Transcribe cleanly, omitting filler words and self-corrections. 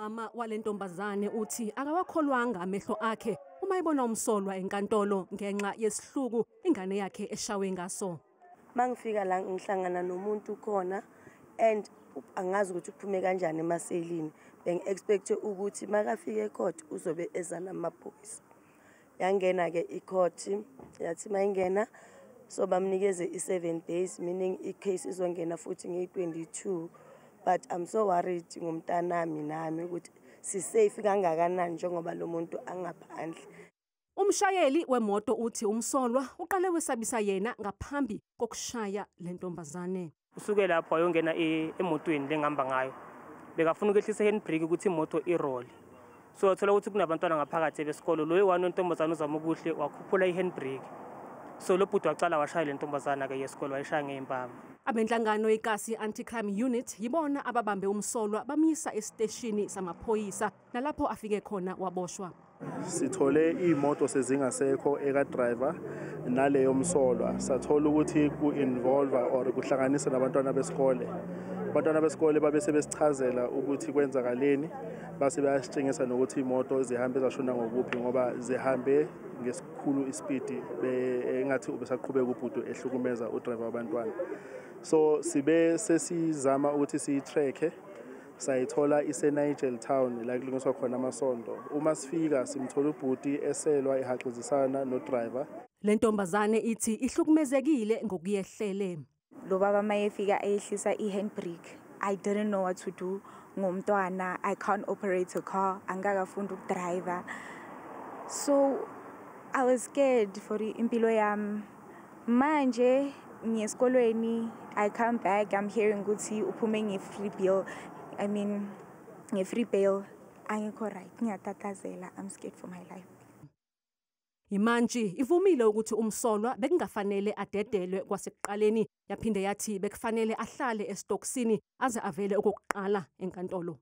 Umama walentombazane uthi akawakholwanga amehlo akhe uma ebona umsolwa enkantolo ngenxa yesihluku ingane yakhe eshawe ngaso. Mangifika la ngihlangana nomuntu khona and angazi ukuthi uphume kanjani emaselini. Bengi-expect ukuthi makafike ecourt uzobe eza namaphoyisa. Yangena ke icourt yathi mayingena so bamnikeze i7 days meaning icase izongena futhi nge22. But I'm so worried ngomntanami nami ukuthi si safe kangakanani njengoba lo muntu angaphandle. Umshayeli wemoto uthi umsolwa uqale wesabisa yena ngaphambi kokushaya lentombazane. Usuke lapho ayongena emotweni lengihamba ngayo. Bekafuna ukwehlisa handbrake ukuthi imoto irole. So uthola ukuthi kunabantwana ngaphakathi besikolo lo yiwani intombazane uzama ukuhle wakhuphula ihandbrake. So lo bhuti wacala washaya lentombazana ke yesikolo wayishaya ngeimpama. Abenhlangano yeKasi Anti-Crime Unit yibona ababambe umsolwa bamisa esiteshini samaphoyisa nalapho afike khona waboshwa. Sithole imoto sezingasekho eka driver naleyo msolwa sathola ukuthi ku-involve or kuhlanganisa nabantwana besikole. Abantwana besikole babese besichazela ukuthi kwenzakaleni base bayasitshengisa nokuthi imoto zihambe zashona ngokuphi ngoba zihambe ngesikhulu ispeed engathi ubesaqhubeka ubhuti ehlukumeza udriver wabantwana. So sibe sesizama ukuthi siyi-track sayithola ise-Nigel Town la kulingiswa khona amasondo. Uma sifika simthola ubhuti eselwa ehaxizisana no-driver. Lentombazane ithi ihlukumezekile ngokuyehlele. Lo baba mayefika ehlisa ihandbrake. I didn't know what to do ngomntwana. I can't operate a car. Angakafunda ukudriver. So I was scared for impilo yami. Manje ngiyesikolweni I come back I'm hearing ukuthi uphume nge-free bill. I mean nge-free bail. Angikho right. Ngiyatatazela. I'm scared for my life. Imanje ivumile ukuthi umsolwa bekungafanele adedelwe kwasekuqaleni yaphinde yathi bekufanele ahlale esitoksini aze avele okokuqala enkantolo.